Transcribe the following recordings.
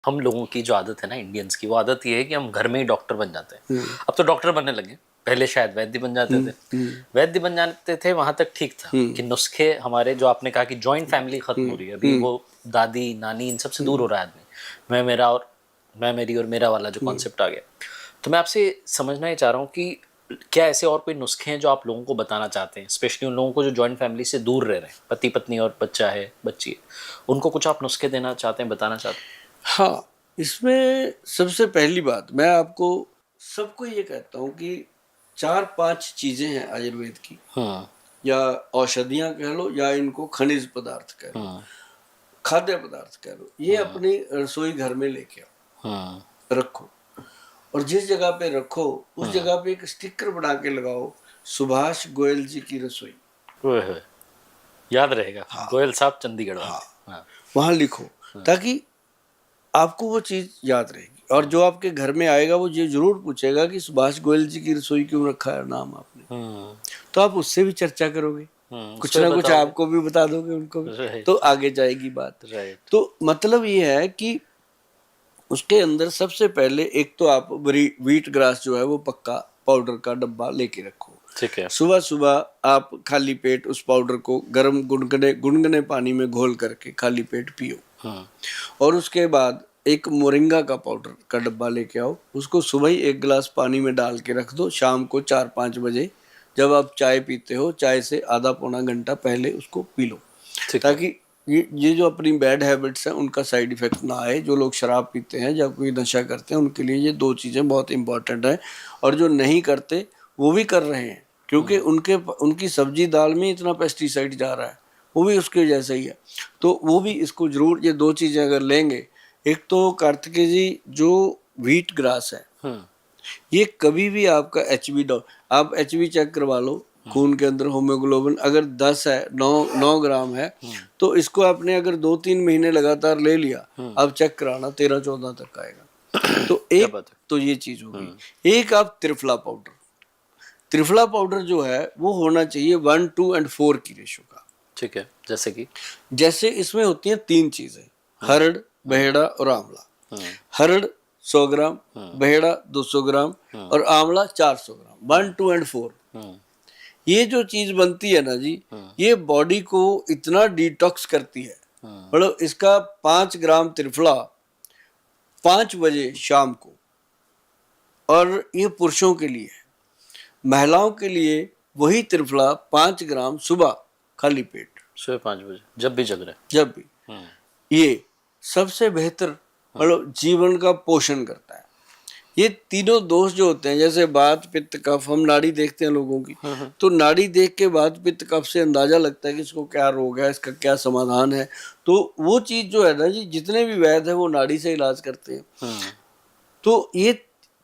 हम लोगों की जो आदत है ना इंडियंस की, वो आदत ये है कि हम घर में ही डॉक्टर बन जाते हैं। अब तो डॉक्टर बनने लगे, पहले शायद वैद्य बन जाते थे। वैद्य बन जाते थे, वहां तक ठीक था कि नुस्खे हमारे, जो आपने कहा कि जॉइंट फैमिली खत्म हो रही है अभी, वो दादी नानी इन सबसे दूर हो रहा है आदमी, मैं मेरा और मैं मेरी और मेरा वाला जो कॉन्सेप्ट आ गया। तो मैं आपसे समझना ही चाह रहा हूँ कि क्या ऐसे और कोई नुस्खे हैं जो आप लोगों को बताना चाहते हैं, स्पेशली उन लोगों को जो जॉइंट फैमिली से दूर रह रहे हैं, पति पत्नी और बच्चा है, बच्ची है, उनको कुछ आप नुस्खे देना चाहते हैं, बताना चाहते हैं? हाँ, इसमें सबसे पहली बात मैं आपको सबको ये कहता हूँ कि 4-5 चीजें हैं आयुर्वेद की, या औषधियां कह लो, या इनको खनिज पदार्थ कह लो, खाद्य पदार्थ कह लो, ये अपनी रसोई घर में लेके आओ, रखो, और जिस जगह पे रखो उस जगह पे एक स्टिकर बना के लगाओ, सुभाष गोयल जी की रसोई। याद रहेगा। हाँ, गोयल साहब चंडीगढ़ वाले। हाँ, हाँ, वहां लिखो, ताकि आपको वो चीज याद रहेगी। और जो आपके घर में आएगा वो ये जरूर पूछेगा कि सुभाष गोयल जी की रसोई क्यों रखा है नाम आपने, तो आप उससे भी चर्चा करोगे, कुछ ना कुछ आपको भी बता दोगे, उनको भी, तो आगे जाएगी बात। तो मतलब ये है कि उसके अंदर सबसे पहले एक तो आप व्हीट ग्रास जो है वो पक्का पाउडर का डब्बा लेके रखो। ठीक है। सुबह सुबह आप खाली पेट उस पाउडर को गर्म गुनगुने पानी में घोल करके खाली पेट पियो। और उसके बाद एक मोरिंगा का पाउडर का डब्बा लेके आओ, उसको सुबह ही 1 गिलास पानी में डाल के रख दो, शाम को 4-5 बजे जब आप चाय पीते हो, चाय से आधा पौना घंटा पहले उसको पी लो, ताकि ये जो अपनी बैड हैबिट्स हैं उनका साइड इफेक्ट ना आए। जो लोग शराब पीते हैं या कोई नशा करते हैं उनके लिए ये 2 चीज़ें बहुत इंपॉर्टेंट है, और जो नहीं करते वो भी कर रहे हैं, क्योंकि उनकी सब्जी दाल में इतना पेस्टिसाइड जा रहा है, वो भी उसके जैसा ही है। तो वो भी इसको जरूर, ये 2 चीज़ें अगर लेंगे, एक तो कार्तिकेय जी जो व्हीट ग्रास है, ये कभी भी आपका HB आप HB चेक करवा लो, खून के अंदर होमोग्लोबिन अगर 10 है, 9 ग्राम है, तो इसको आपने अगर 2-3 महीने लगातार ले लिया, अब चेक कराना 13-14 तक आएगा। तो एक तो ये चीज होगी। एक आप त्रिफला पाउडर जो है वो होना चाहिए 1, 2 और 4 की रेशो का। ठीक है, जैसे कि जैसे इसमें होती हैं 3 चीजें, हरड़, बहेड़ा और आंवला। हरड़ 100 ग्राम, बहेड़ा 200 ग्राम और आंवला 400 ग्राम, 1, 2 और 4। ये जो चीज बनती है ना जी, ये बॉडी को इतना डिटॉक्स करती है। मतलब इसका 5 ग्राम त्रिफला 5 बजे शाम को, और ये पुरुषों के लिए है। महिलाओं के लिए वही त्रिफला 5 ग्राम सुबह खाली पेट, सुबह 5 बजे, जब भी जग रहे, जब भी। ये सबसे बेहतर मतलब जीवन का पोषण करता है। ये तीनों दोष जो होते हैं, जैसे वात पित्त कफ, हम नाड़ी देखते हैं लोगों की, तो नाड़ी देख के वात पित्त कफ से अंदाजा लगता है कि इसको क्या रोग है, इसका क्या समाधान है। तो वो चीज जो है ना जी, जितने भी वैद्य है वो नाड़ी से इलाज करते हैं। तो ये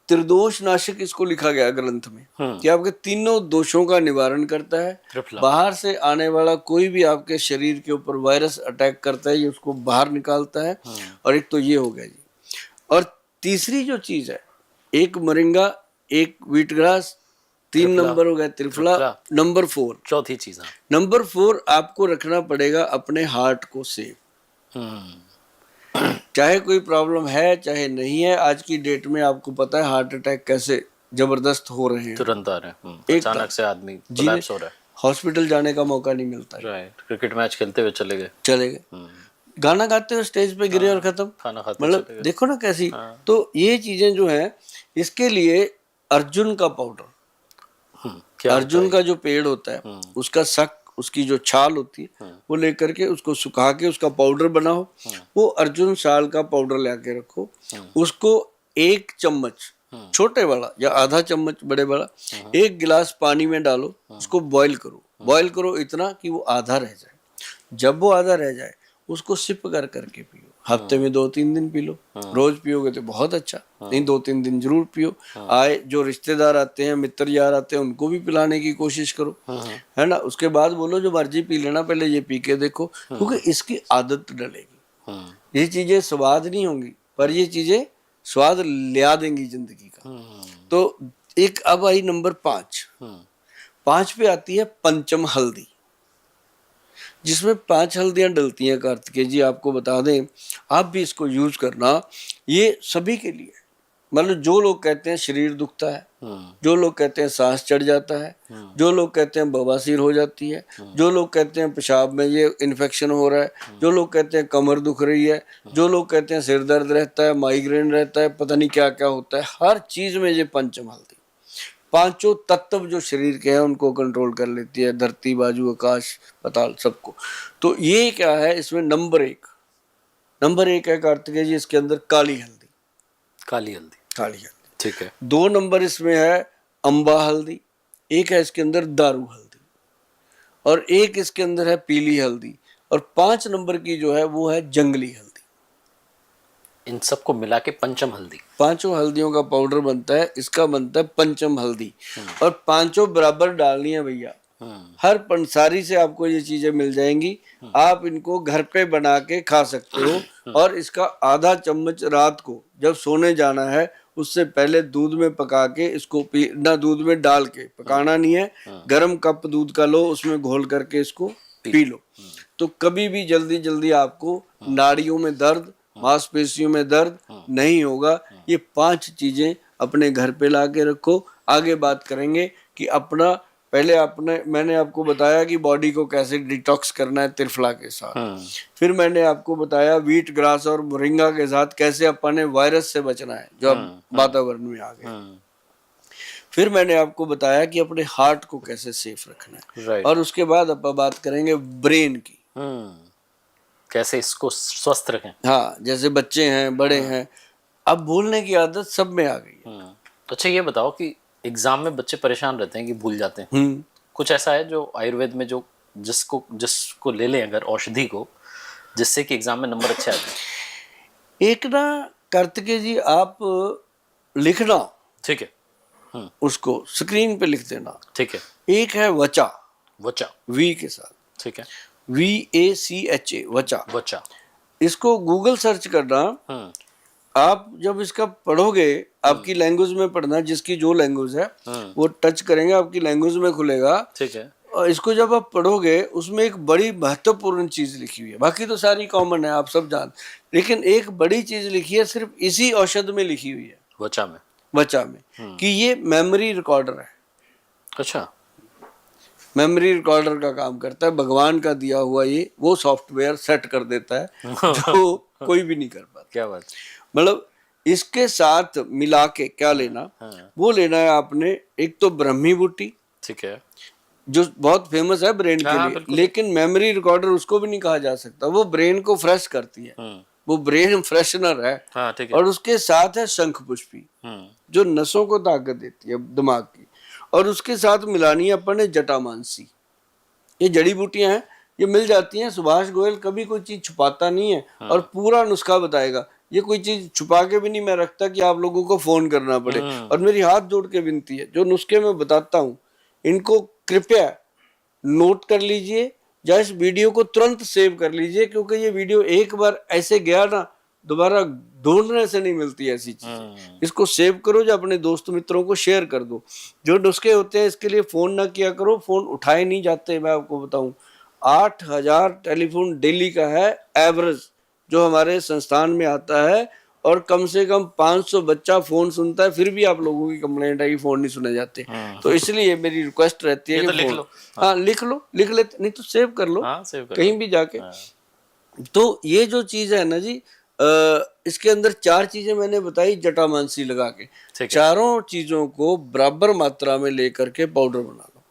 त्रिदोष नाशक इसको लिखा गया ग्रंथ में, कि आपके तीनों दोषों का निवारण करता है। बाहर से आने वाला कोई भी आपके शरीर के ऊपर वायरस अटैक करता है, ये उसको बाहर निकालता है। और एक तो ये हो गया जी। और तीसरी जो चीज है, एक मोरिंगा, एक व्हीट ग्रास, 3 नंबर हो गया त्रिफला, नंबर 4 चौथी चीज, नंबर 4 आपको रखना पड़ेगा अपने हार्ट को सेफ। चाहे कोई प्रॉब्लम है चाहे नहीं है, आज की डेट में आपको पता है हार्ट अटैक कैसे जबरदस्त हो रहे हैं, तुरंत आ रहे हैं, अचानक से आदमी कोलैप्स हो रहा है, हॉस्पिटल जाने का मौका नहीं मिलता है। राइट, क्रिकेट मैच खेलते हुए चले गए, गाना गाते हुए स्टेज पे गिरे और खत्म, खाना खाते मतलब देखो ना कैसी। तो ये चीजें जो है, इसके लिए अर्जुन का पाउडर, अर्जुन का जो पेड़ होता है उसका शक, उसकी जो छाल होती है वो लेकर के उसको सुखा के उसका पाउडर बनाओ। वो अर्जुन साल का पाउडर लेके रखो, उसको 1 चम्मच छोटे वाला या आधा चम्मच बड़े वाला 1 गिलास पानी में डालो, उसको बॉईल करो इतना कि वो आधा रह जाए। जब वो आधा रह जाए उसको सिप कर करके पियो। हफ्ते में 2-3 दिन पी लो, रोज पियोगे तो बहुत अच्छा, नहीं 2-3 दिन जरूर पियो। आए जो रिश्तेदार आते हैं, मित्र यार आते हैं, उनको भी पिलाने की कोशिश करो, है ना। उसके बाद बोलो जो मर्जी पी लेना, पहले ये पी के देखो, क्योंकि इसकी आदत डलेगी। ये चीजें स्वाद नहीं होंगी, पर ये चीजें स्वाद लिया देंगी जिंदगी का। तो एक अब आई नंबर 5 पे आती है पंचम हल्दी। जिसमें 5 हल्दियां डलती हैं कार्तिकेय जी, आपको बता दें, आप भी इसको यूज करना, ये सभी के लिए। मतलब जो लोग कहते हैं शरीर दुखता है, जो लोग कहते हैं सांस चढ़ जाता है, जो लोग कहते हैं बवासीर हो जाती है, जो लोग कहते हैं पेशाब में ये इन्फेक्शन हो रहा है, जो लोग कहते हैं कमर दुख रही है, जो लोग कहते हैं सिर दर्द रहता है, माइग्रेन रहता है, पता नहीं क्या क्या होता है, हर चीज में ये पंचम हल्दी, पांचों तत्व जो शरीर के हैं उनको कंट्रोल कर लेती है, धरती बाजू आकाश पाताल सबको। तो ये क्या है, इसमें नंबर एक है कार्तिकेय जी, इसके अंदर काली हल्दी। काली हल्दी, काली हल्दी ठीक है। 2 नंबर इसमें है अम्बा हल्दी, एक है इसके अंदर दारू हल्दी, और एक इसके अंदर है पीली हल्दी, और 5 नंबर की जो है वो है जंगली हल्दी। इन सबको मिला के पंचम हल्दी, पांचों हल्दियों का पाउडर बनता है, इसका बनता है पंचम हल्दी, और पांचों बराबर डालनी है भैया। हर पंसारी से आपको ये चीजें मिल जाएंगी, आप इनको घर पे बना के खा सकते हो। और इसका आधा चम्मच रात को जब सोने जाना है उससे पहले दूध में पका के इसको पीना, दूध में डाल के, पकाना नहीं है, गर्म कप दूध का लो, उसमें घोल करके इसको पी लो। तो कभी भी जल्दी जल्दी आपको नाड़ियों में दर्द, मांसपेशियों में दर्द नहीं होगा। ये 5 चीजें अपने घर पे ला के रखो। आगे बात करेंगे कि अपना, पहले मैंने आपको बताया कि बॉडी को कैसे डिटॉक्स करना है त्रिफला के साथ, फिर मैंने आपको बताया व्हीट ग्रास और मोरिंगा के साथ कैसे अपने वायरस से बचना है जो अब वातावरण में आ गए, फिर मैंने आपको बताया कि अपने हार्ट को कैसे सेफ रखना है, और उसके बाद अपन बात करेंगे ब्रेन की, कैसे इसको स्वस्थ रखें। हाँ, जैसे बच्चे हैं, बड़े हैं, अब बोलने की आदत सब में आ गई है। अच्छा ये बताओ कि एग्जाम में बच्चे परेशान रहते हैं कि भूल जाते हैं, कुछ ऐसा है जो आयुर्वेद में जो जिसको ले लें अगर औषधि को, जिससे कि एग्जाम में नंबर अच्छे आते हैं? एक ना कार्तिकेय जी, आप लिखना, ठीक है, उसको स्क्रीन पे लिख देना, ठीक है। एक है वचा, वी के साथ, ठीक है, VACHA, वचा। इसको गूगल सर्च करना, आप जब इसका पढ़ोगे, आपकी लैंग्वेज में पढ़ना, जिसकी जो लैंग्वेज है वो टच करेंगे, आपकी लैंग्वेज में खुलेगा, ठीक है। और इसको जब आप पढ़ोगे उसमें एक बड़ी महत्वपूर्ण चीज लिखी हुई है, बाकी तो सारी कॉमन है आप सब जान, लेकिन एक बड़ी चीज लिखी है, सिर्फ इसी औषध में लिखी हुई है, वचा में, कि ये मेमोरी रिकॉर्डर है। अच्छा, मेमोरी रिकॉर्डर का काम करता है, भगवान का दिया हुआ ये वो सॉफ्टवेयर सेट कर देता है जो कोई भी नहीं कर पाता। क्या बात। मतलब इसके साथ मिला के क्या लेना, वो लेना है आपने, एक तो ब्रह्मी बूटी, ठीक है, जो बहुत फेमस है ब्रेन के लिए, लेकिन मेमोरी रिकॉर्डर उसको भी नहीं कहा जा सकता, वो ब्रेन को फ्रेश करती है, वो ब्रेन फ्रेशनर है। और उसके साथ है शंख पुष्पी, जो नसों को ताकत देती है दिमाग की, और उसके साथ मिलानी है अपन ने जटामानसी। ये जड़ी बूटियां हैं, ये मिल जाती हैं, सुभाष गोयल कभी कोई चीज छुपाता नहीं है, और पूरा नुस्खा बताएगा, ये कोई चीज छुपा के भी नहीं मैं रखता कि आप लोगों को फोन करना पड़े। और मेरी हाथ जोड़ के विनती है, जो नुस्खे मैं बताता हूँ इनको कृपया नोट कर लीजिए, या इस वीडियो को तुरंत सेव कर लीजिए, क्योंकि ये वीडियो एक बार ऐसे गया ना, दोबारा ढूंढने से नहीं मिलती ऐसी चीज। इसको सेव करो, जो अपने दोस्त मित्रों को शेयर कर दो। जो नुस्खे होते हैं इसके लिए फोन ना किया करो, फोन उठाए नहीं जाते। मैं आपको बताऊं, 8000 टेलीफोन डेली का है एवरेज जो हमारे संस्थान में आता है, और कम से कम 500 बच्चा फोन सुनता है, फिर भी आप लोगों की कंप्लेंट है कि फोन नहीं सुने जाते। तो इसलिए मेरी रिक्वेस्ट रहती है कि लिख लो, हाँ लिख लो, लिख लेते नहीं तो सेव कर लो, कहीं भी जाके। तो ये जो चीज है ना जी, इसके अंदर 4 चीजें मैंने बताई जटामानसी लगा के, चारों चीजों को बराबर मात्रा में लेकर के पाउडर बना लो,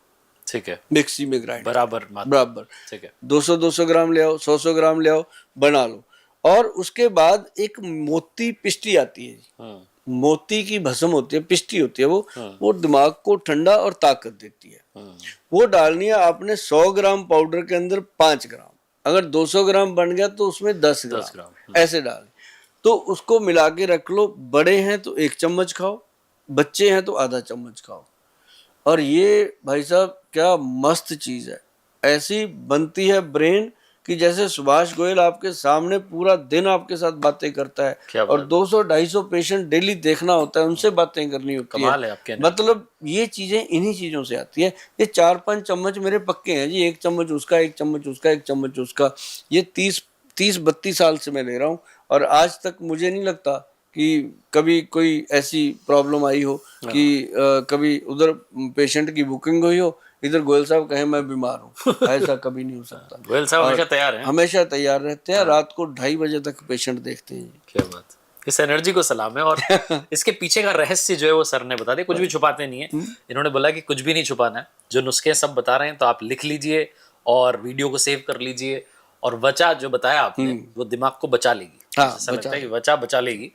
ठीक है, मिक्सी में ग्राइंड बराबर, ठीक है, 200-200 ग्राम ले आओ, 100-100 ग्राम ले आओ, बना लो। और उसके बाद एक मोती पिष्टी आती है जी, मोती की भस्म होती है, पिष्टी होती है, वो दिमाग को ठंडा और ताकत देती है। वो डालनी है आपने 100 ग्राम पाउडर के अंदर 5 ग्राम, अगर 200 ग्राम बन गया तो उसमें 10 ग्राम ऐसे डालें। तो उसको मिला के रख लो, बड़े हैं तो 1 चम्मच खाओ, बच्चे हैं तो आधा चम्मच खाओ। और ये भाई साहब क्या मस्त चीज है, ऐसी बनती है ब्रेन कि जैसे सुभाष गोयल आपके सामने पूरा दिन आपके साथ बातें करता क्या है, बात और 200-250 पेशेंट डेली देखना होता है, उनसे बातें करनी होती है। कमाल है आपके अंदर। मतलब ये चीजें इन्हीं चीजों से आती है। ये 4-5 चम्मच मेरे पक्के हैं जी, एक चम्मच उसका, एक चम्मच उसका, एक चम्मच उसका, ये 30-32 साल से मैं ले रहा हूँ, और आज तक मुझे नहीं लगता कि कभी कोई ऐसी प्रॉब्लम आई हो कि कभी उधर पेशेंट की बुकिंग हुई हो, इधर गोयल साहब कहे मैं बीमार हूँ, ऐसा कभी नहीं हो सकता। गोयल साहब और हमेशा तैयार हैं। हमेशा तैयार रहते हैं, रात को 2:30 बजे तक पेशेंट देखते हैं। क्या बात, इस एनर्जी को सलाम है। और इसके पीछे का रहस्य जो है वो सर ने बता दिया, कुछ भी छुपाते नहीं है। इन्होंने बोला कि कुछ भी नहीं छुपाना है, जो नुस्खे सब बता रहे हैं तो आप लिख लीजिए और वीडियो को सेव कर लीजिए, और वचा जो बताया आपने वो दिमाग को बचा लेगी। हाँ, ऐसा लगता है कि वचा बचा लेगी।